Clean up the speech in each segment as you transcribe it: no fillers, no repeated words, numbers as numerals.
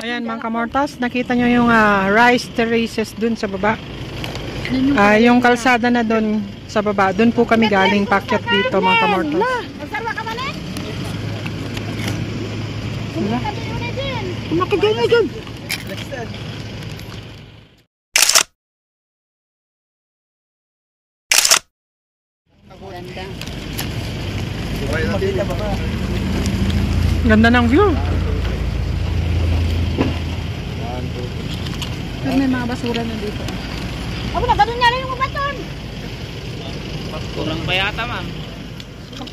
Ayan mga kamortas, nakita nyo yung rice terraces dun sa baba. Yung kalsada na dun sa baba, dun po kami galing pakyat dito mga kamortas. Makagay na dyan. Ganda ng view. May mga basura na dito. Ako na, ganun nga lang yung baton. Kurang pa yata, ma'am.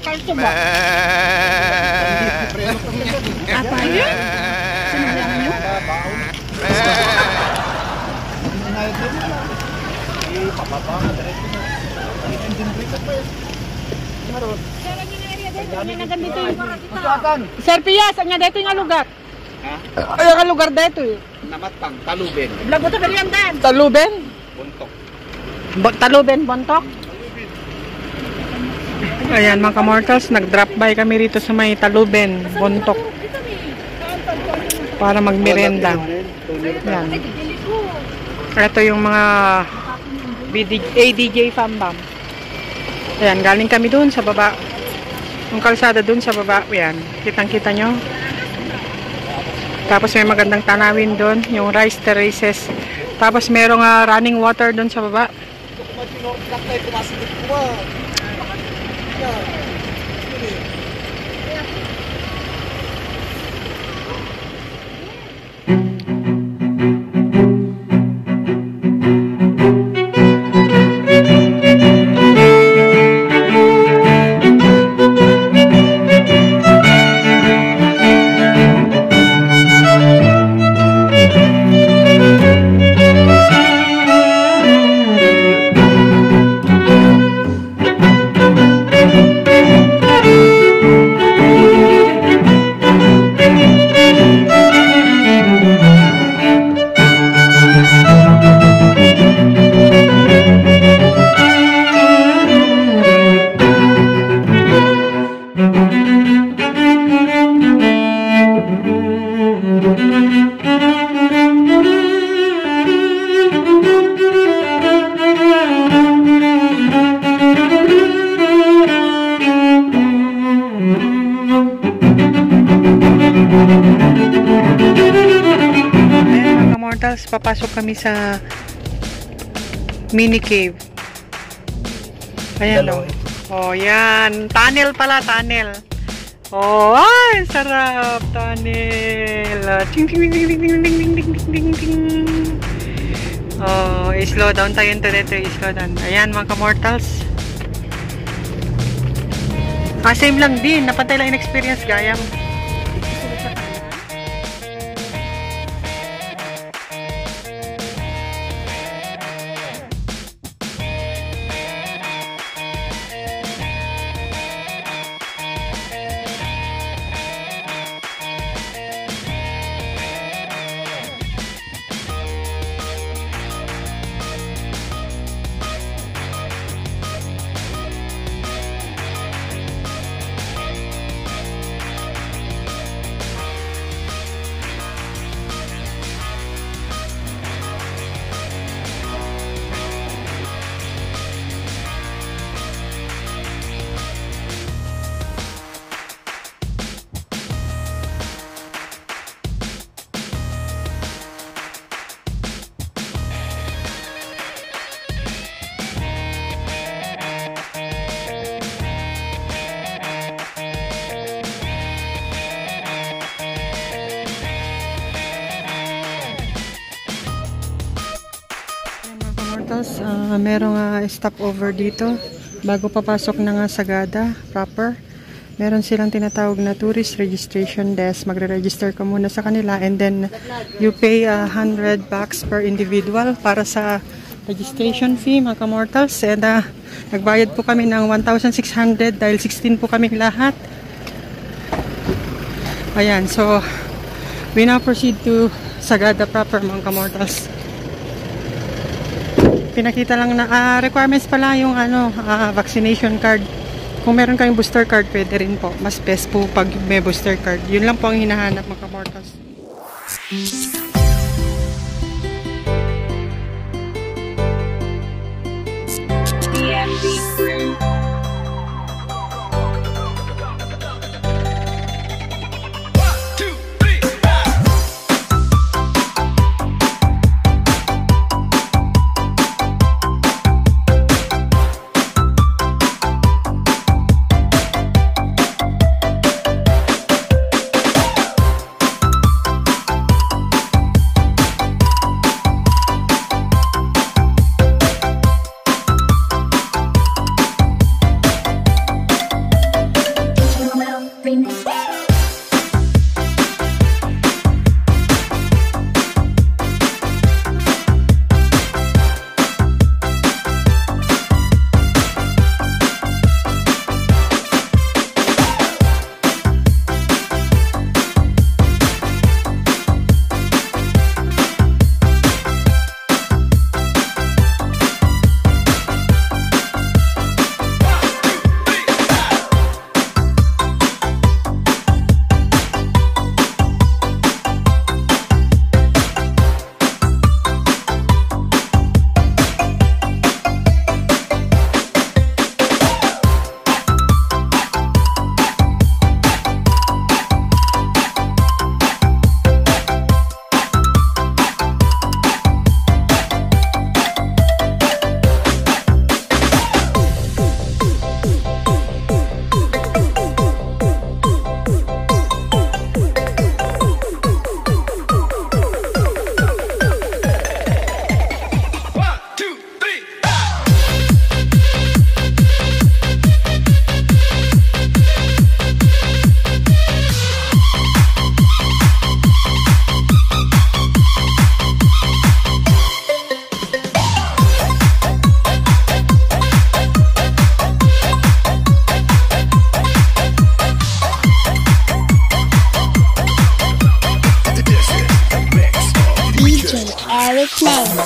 Kalso ba? Apa yun? Sinabihan nyo? Sir Pia, saan nga dito yung lugar? Ay, ang lugar dito eh. Namatang, Taluben. Blago to beriandan. Taluben? Buntok. Taluben, Bontok? Ayan mga kamortals, nag-drop by kami rito sa may Taluben, Bontok. Para magmerenda. Yan. Ito yung mga ADJ Fambam. Ayan, galing kami dun sa baba. Yung kalsada dun sa baba. Ayan, kitang-kita nyo. Tapos may magandang tanawin dun, yung rice terraces. Tapos merong running water dun sa baba. Papasok kami sa mini cave. Ayan o. Oh, yan. Tunnel pala, tunnel. Oh, ay, sarap. Tunnel. Ting, ting, ting, ting, ting, ting, ting, ting, ting, ting. Oh, slow down tayo dito. Slow down. Ayan, mga kamortals. Same lang din. Napantay lang in experience, gayam. Tapos, merong stopover dito bago papasok ng Sagada proper. Meron silang tinatawag na tourist registration desk. Magre-register ka muna sa kanila and then you pay 100 bucks per individual para sa registration fee mga kamortals. And nagbayad po kami ng 1,600 dahil 16 po kami lahat. Ayan, so we now proceed to Sagada proper mga kamortals. Pinakita lang na requirements pala yung vaccination card. Kung meron kayong booster card, pwede rin po. Mas best po pag may booster card. Yun lang po ang hinahanap mga kamortals. Eric May.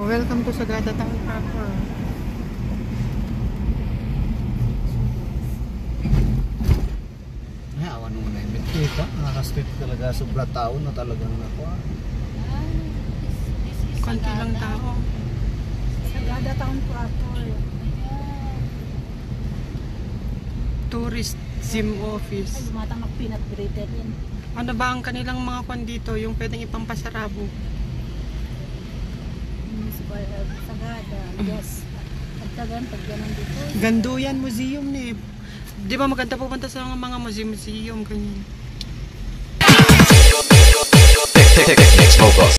Welcome to Sagada Town proper. Ay, awan mo na yung kita. Nakaka-street talaga. Sobra tao na talagang nakuha. Konti lang tao. Sagada Town proper. Tourist SIM Ay, office. lumatang mag-peanut grated yan. Ano ba ang kanilang mga kwan dito? Yung pwedeng ipampasarabo. Municipal Sagada. Yes. Pagtagan, pag ganun dito. Ganduyan Museum ni. Di ba maganda pupunta sa mga museum ganyan. Next Mobile.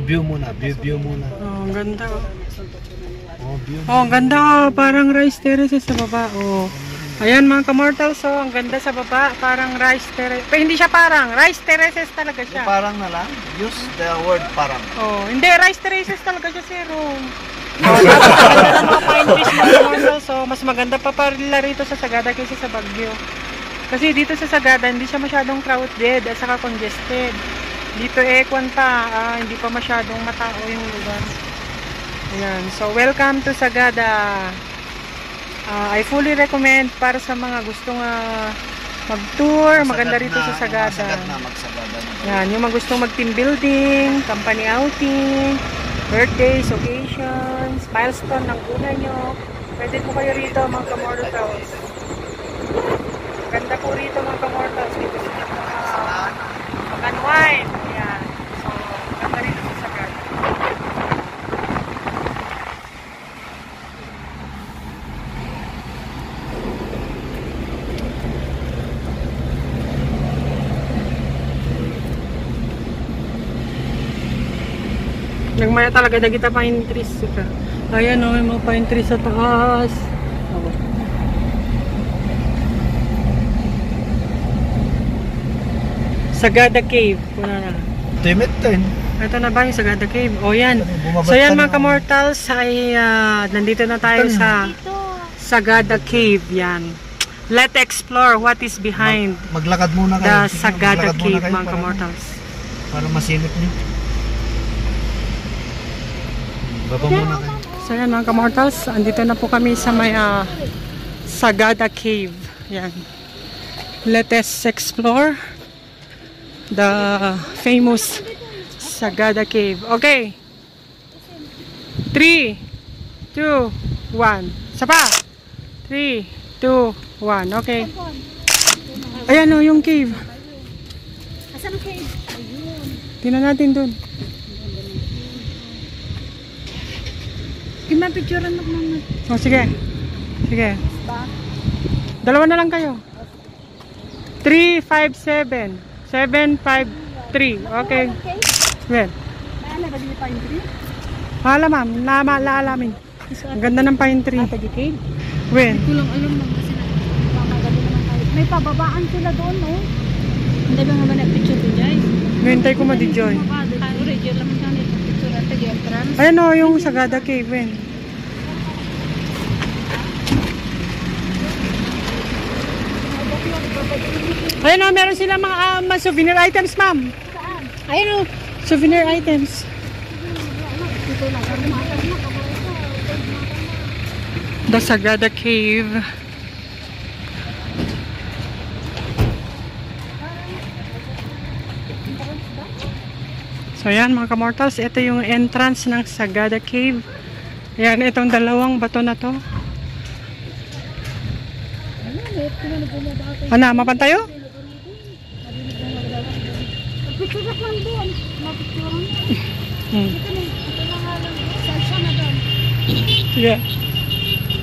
view muna. View muna. Oh, ang ganda. Oh, view. Oh, ang ganda. Oh. Parang rice terraces sa baba. Oh. Ayan mga kamortals. Oh, ang ganda sa baba. Parang rice terraces. Pero hindi siya parang. Rice terraces talaga siya. Parang na lang. Use the word parang. Oh, hindi. Rice terraces talaga siya, zero. Oh, tapos ang ganda ng mga pine trees mga kamortals. So, mas maganda pa pala rito sa Sagada kaysa sa Baguio. Kasi dito sa Sagada, hindi siya masyadong crowded at saka congested. Dito Ekwan pa, hindi pa masyadong matao yung lugar. Ayan. So, welcome to Sagada. I fully recommend para sa mga gustong mag-tour. Maganda rito sa Sagada. Magsagada na. Yan, yung mga gustong mag-team building, company outing, birthdays, occasions, milestone ng una nyo. Pwede po kayo rito mga kamortals. Ganda po rito mga kamortals. Dito sa mag-unwind. Yan. So, ganda rito sa Sagada. Nagmaya talaga na kita pine trees. Ayan o, may mga pine trees sa taas. Sagada Cave. Kuna na. Timid din. Ito na ba yung Sagada Cave? O yan. So yan mga kamortals ay nandito na tayo sa Sagada Cave. Yan. Let's explore what is behind Maglakad muna kayo. the Sige, Sagada maglakad muna Cave kayo mga kamortals. Para masilip niyo. Baba muna kayo. So yan mga kamortals, andito na po kami sa may Sagada Cave. Yan. Let us explore the famous Sagada Cave. Okay. 3, 2, 1. Sapa. 3, 2, 1. Okay. Ayan o, yung cave. Asan ang cave? Ayun. Tingnan natin dun. Picturean mo naman. Oh, sige. Sige. Ba? Dalawa na lang kayo. 357 753. Okay. Well. Ano ba dito pine tree? Hala ma'am, laalamin. Ang ganda ng pine tree. Sa cave? Well. Hindi ko lang alam naman kasi nagpapagaling naman tayo. May pababaan sila doon, no? Hindi ba nga ba nag-picture ko, Jai? Hintay ko ma-joy. Original naman kami picture at the-entrance. Ayan o, yung Sagada Cave. Well. Ayan o, meron sila mga souvenir items, ma'am. Ayan o, souvenir items. The Sagada Cave. So yan mga kamortals, ito yung entrance ng Sagada Cave. Ayan, itong dalawang bato na to. Ano, mapan tayo? Picture lang doon. Mapicture mo. Hmm. Ito na nga lang. Section na doon. Sige.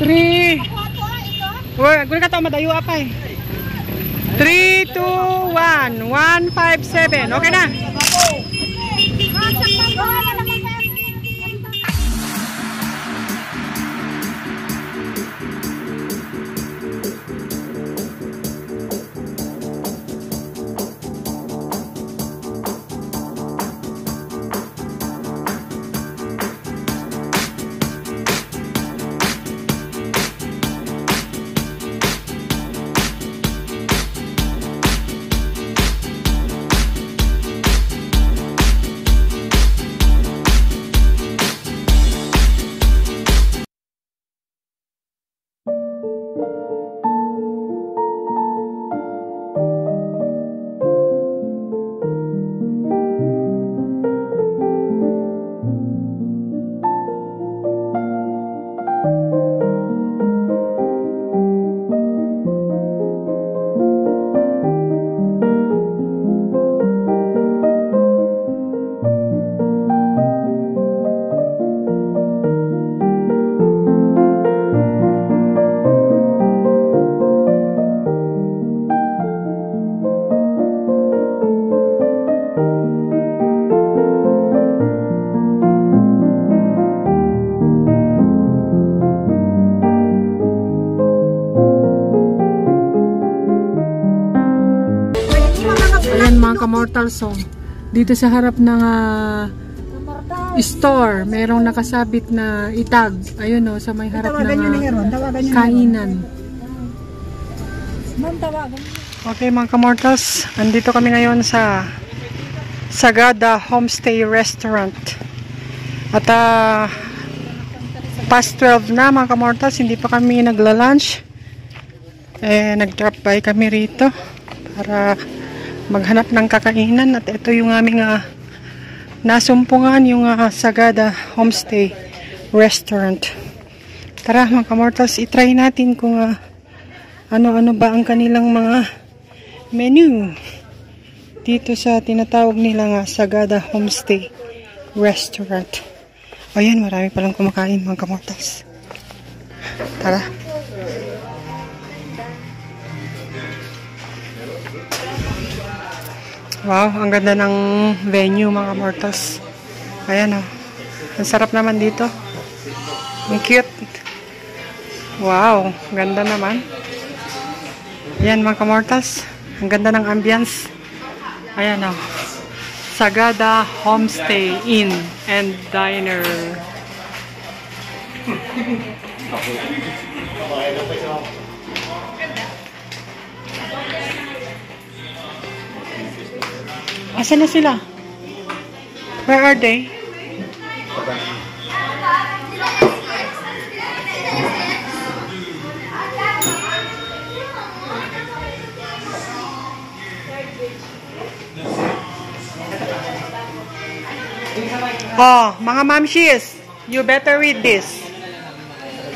3. Ako ito? Uy, guli ka to, madayo apa eh. 3, 2, 1. 157. Okay na. kamortal. So, dito sa harap ng store, merong nakasabit na itag. Ayun o, sa may harap ng kainan. Okay mga kamortals, andito kami ngayon sa Sagada Homestay Restaurant. At past 12 na mga kamortals, hindi pa kami nagla-lunch. Nag-drop by kami rito para maghanap ng kakainan. At ito yung aming nasumpungan, yung Sagada Homestay Restaurant. Tara mga kamortals, itry natin kung ano-ano ba ang kanilang mga menu dito sa tinatawag nilang Sagada Homestay Restaurant. Ayan, marami palang kumakain mga kamortals. Tara. Wow, ang ganda ng venue mga kamortals. Ayan o. Ang sarap naman dito. Ang cute. Wow, ganda naman. Ayan mga kamortals. Ang ganda ng ambience. Ayan o. Sagada Homestay Inn and Diner. Asan na sila? Where are they? Oh, mga mamshis, you better read this.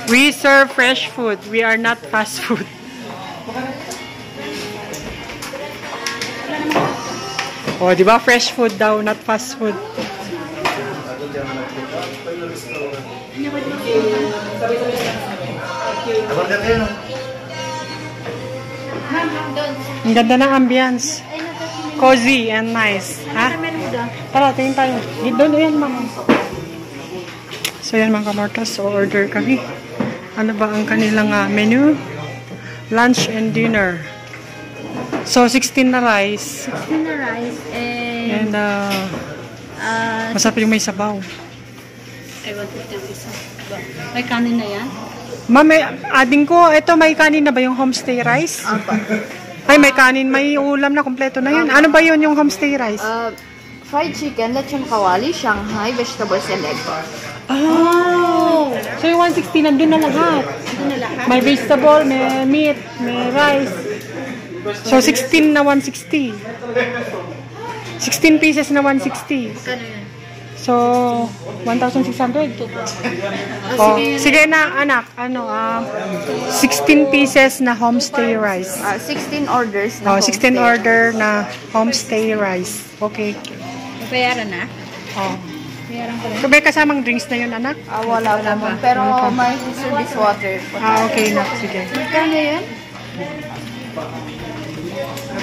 We serve fresh food. We are not fast food. Oh, di ba? Fresh food daw, not fast food. Ang ganda ng ambience. Cozy and nice. Ha? Tara, tingin tayo. Doon, yan, mama. So, yan mga kamortas. So, order kami. Ano ba ang kanilang menu? Lunch and dinner. So, 16 na rice. 16 na rice and masarap yung may sabaw. I want to tell you may kanin na yan? Ma'am, ading ko, ito may kanin na ba yung homestay rice? Ay, may kanin, may ulam na, kompleto na yun. Ano ba yun yung homestay rice? Fried chicken, lechon kawali, Shanghai, vegetables, and egg. Oh! So yung 160 nandun na lahat. May vegetable, may meat, may rice. So 16 na 160. 16 pieces na 160. So 1,600. Oh, sige na anak, 16 pieces na homestay rice. 16 orders na 16 order na homestay rice. Okay. Bayaran na? Oh. Bayaran ko na. So may kasamang drinks na yun anak? wala pa. Pero may service water. Okay na. Sige. Magkano yan?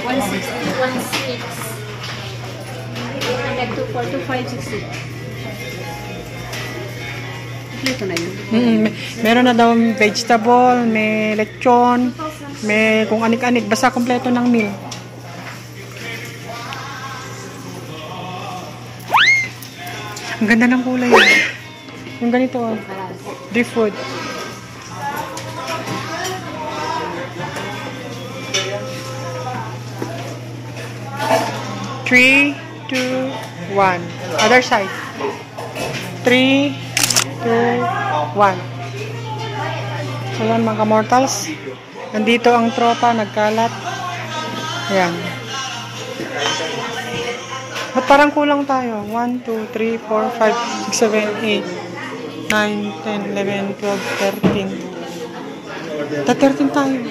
160, 160. Like 2,4, 2,560. Ito na yun. Meron na daw vegetable, may lechon, may kung anik-anik. Basta kompleto ng meal. Ang ganda ng kulay. Yung ganito, beef food. Three, 2, 1. Other side. 3, 2, 1. So yan mga kamortals. Nandito ang tropa, nagkalat. Ayan. Ba't parang kulang tayo? 1, 2, 3, 4, 5, 6, 7, 8, 9, 10, 11, 12, 13. 13 tayo.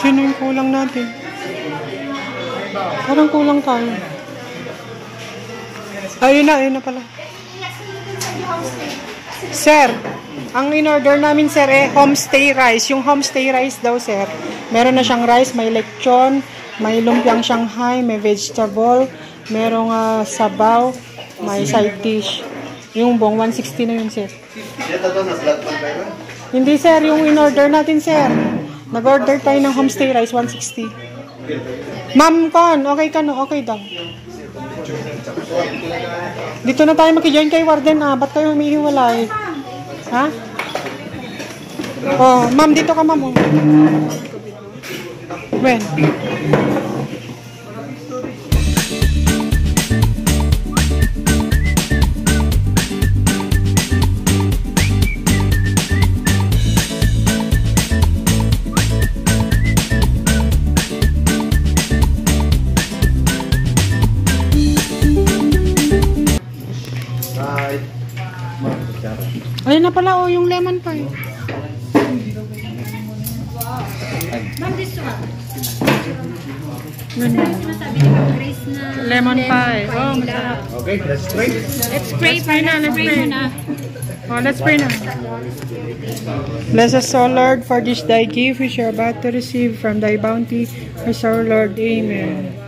Sino yung kulang natin? Parang kulang tayo. Ayun na pala. Sir, ang in-order namin sir homestay rice. Yung homestay rice daw sir. Meron na siyang rice, may lechon, may lumpiang Shanghai, may vegetable, merong sabaw, may side dish. Yung buong 160 na yun sir. Hindi sir, yung in-order natin sir. Nag-order tayo ng homestay rice 160. Ma'am Con, okay ka no? Okay daw. Dito na tayo makijoin kay Warden Ba't kayo humihiwalay? Ha? Oh, ma'am, dito ka ma'am. When? Ayun na pala, yung lemon pie. Ma'am, this one. Sinasabi ni Ma'am Grace na lemon pie. Oh, masarap. Okay, let's try. Let's pray na. Let's pray na. Oh, let's pray na. Bless us, O Lord, for this thy gift which you are about to receive from thy bounty. As our Lord. Amen.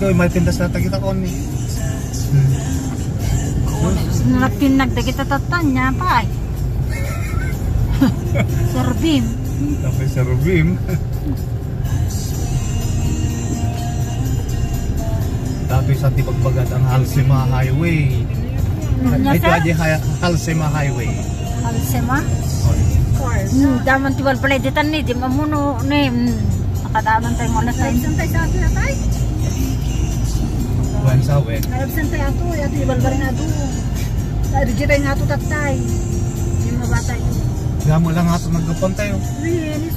dito, may pintas na kita ko ni. Nagdagita tatan niya pa ay. Sir Bim. Tapos sa Rubim. Dati sa Tibagbagat ang Halsema Highway. Ito aja Halsema Highway. Halsema? Daman tiwal pala ditan ni, di mamuno ni. Nakadaanan tayo muna tayo. Saan tayo sa ato na tayo? Buwan sa we. Saan tayo ato? Ato ibalbarin ato. Reject tayo nga ato tatay. Yung mga bata yun. Gamo lang ato nagkapon tayo. Really?